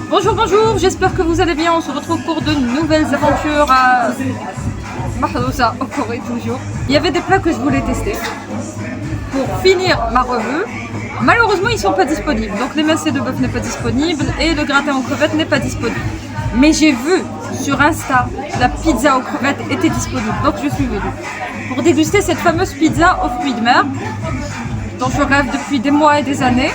Bonjour, bonjour, j'espère que vous allez bien. On se retrouve pour de nouvelles aventures à Mahrousa, au Corée toujours. Il y avait des plats que je voulais tester pour finir ma revue. Malheureusement, ils ne sont pas disponibles. Donc, les massés de bœuf n'est pas disponible et le gratin aux crevettes n'est pas disponible. Mais j'ai vu sur Insta, la pizza aux crevettes était disponible. Donc, je suis venue pour déguster cette fameuse pizza aux fruits de mer dont je rêve depuis des mois et des années.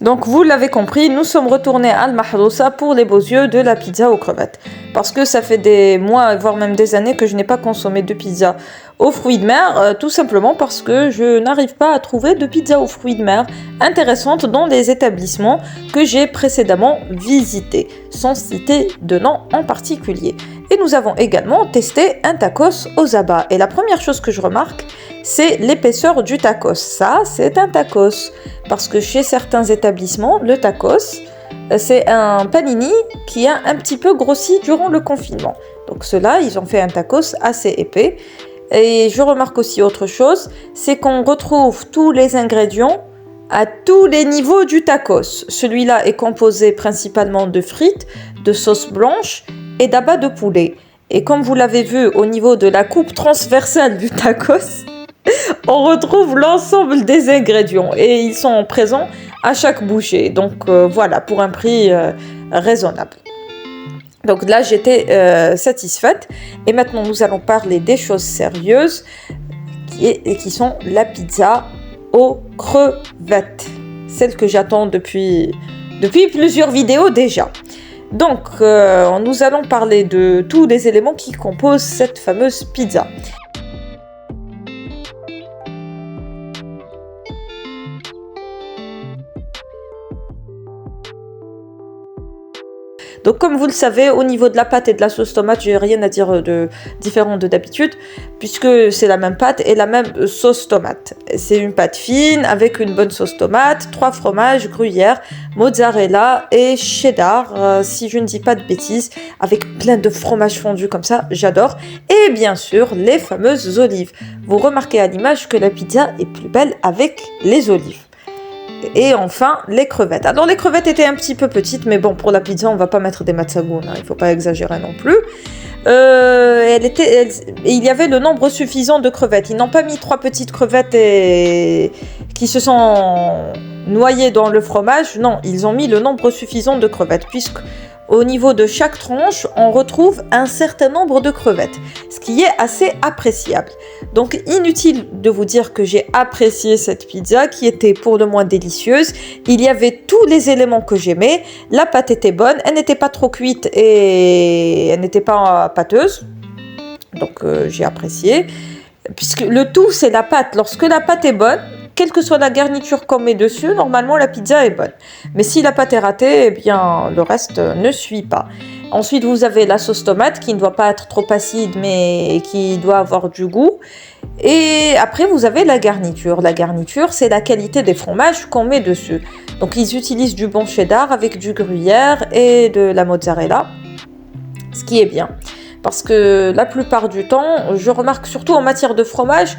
Donc vous l'avez compris, nous sommes retournés à Al-Mahrousa pour les beaux yeux de la pizza aux crevettes. Parce que ça fait des mois, voire même des années que je n'ai pas consommé de pizza aux fruits de mer, tout simplement parce que je n'arrive pas à trouver de pizza aux fruits de mer intéressante dans les établissements que j'ai précédemment visités, sans citer de nom en particulier. Et nous avons également testé un tacos aux abats. Et la première chose que je remarque, c'est l'épaisseur du tacos. Ça, c'est un tacos. Parce que chez certains établissements, le tacos, c'est un panini qui a un petit peu grossi durant le confinement. Donc ceux-là, ils ont fait un tacos assez épais. Et je remarque aussi autre chose, c'est qu'on retrouve tous les ingrédients à tous les niveaux du tacos. Celui-là est composé principalement de frites, de sauce blanche et d'abats de poulet. Et comme vous l'avez vu au niveau de la coupe transversale du tacos, on retrouve l'ensemble des ingrédients et ils sont présents à chaque bouchée. Donc voilà, pour un prix raisonnable. Donc là, j'étais satisfaite. Et maintenant, nous allons parler des choses sérieuses qui sont la pizza aux crevettes. Celle que j'attends depuis plusieurs vidéos déjà. Donc, nous allons parler de tous les éléments qui composent cette fameuse pizza. Donc comme vous le savez, au niveau de la pâte et de la sauce tomate, j'ai rien à dire de différent de d'habitude, puisque c'est la même pâte et la même sauce tomate. C'est une pâte fine avec une bonne sauce tomate, 3 fromages, gruyère, mozzarella et cheddar, si je ne dis pas de bêtises, avec plein de fromage fondu comme ça, j'adore. Et bien sûr, les fameuses olives. Vous remarquez à l'image que la pizza est plus belle avec les olives. Et enfin, les crevettes. Alors, les crevettes étaient un petit peu petites, mais bon, pour la pizza, on va pas mettre des matzagoun, hein, il faut pas exagérer non plus. Il y avait le nombre suffisant de crevettes. Ils n'ont pas mis 3 petites crevettes qui se sont noyées dans le fromage. Non, ils ont mis le nombre suffisant de crevettes, puisque au niveau de chaque tranche, on retrouve un certain nombre de crevettes, ce qui est assez appréciable. Donc, inutile de vous dire que j'ai apprécié cette pizza qui était pour le moins délicieuse. Il y avait tous les éléments que j'aimais. La pâte était bonne, elle n'était pas trop cuite et elle n'était pas pâteuse. Donc, j'ai apprécié. Puisque le tout, c'est la pâte. Lorsque la pâte est bonne, quelle que soit la garniture qu'on met dessus, normalement la pizza est bonne. Mais si la pâte est ratée, eh bien le reste ne suit pas. Ensuite, vous avez la sauce tomate qui ne doit pas être trop acide, mais qui doit avoir du goût. Et après, vous avez la garniture. La garniture, c'est la qualité des fromages qu'on met dessus. Donc, ils utilisent du bon cheddar avec du gruyère et de la mozzarella, ce qui est bien. Parce que la plupart du temps, je remarque surtout en matière de fromage,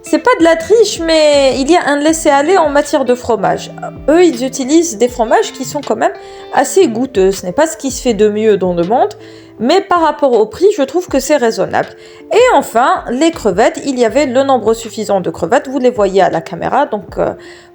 c'est pas de la triche, mais il y a un laisser-aller en matière de fromage. Eux, ils utilisent des fromages qui sont quand même assez goûteux. Ce n'est pas ce qui se fait de mieux dans le monde, mais par rapport au prix, je trouve que c'est raisonnable. Et enfin, les crevettes, il y avait le nombre suffisant de crevettes. Vous les voyez à la caméra, donc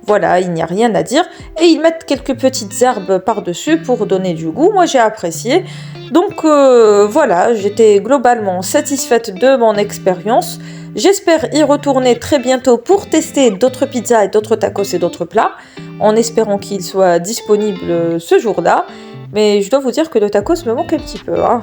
voilà, il n'y a rien à dire. Et ils mettent quelques petites herbes par-dessus pour donner du goût. Moi, j'ai apprécié. Donc voilà, j'étais globalement satisfaite de mon expérience. J'espère y retourner très bientôt pour tester d'autres pizzas et d'autres tacos et d'autres plats, en espérant qu'ils soient disponibles ce jour-là. Mais je dois vous dire que le tacos me manque un petit peu, hein.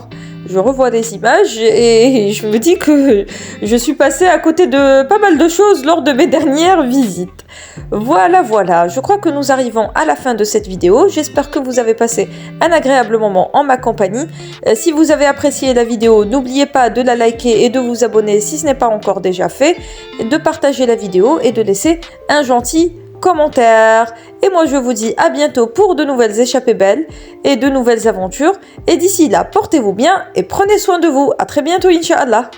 Je revois des images et je me dis que je suis passée à côté de pas mal de choses lors de mes dernières visites. Voilà, je crois que nous arrivons à la fin de cette vidéo. J'espère que vous avez passé un agréable moment en ma compagnie. Si vous avez apprécié la vidéo, n'oubliez pas de la liker et de vous abonner si ce n'est pas encore déjà fait, de partager la vidéo et de laisser un gentil commentaire. Et moi, je vous dis à bientôt pour de nouvelles échappées belles et de nouvelles aventures. Et d'ici là, portez-vous bien et prenez soin de vous. À très bientôt, Inch'Allah.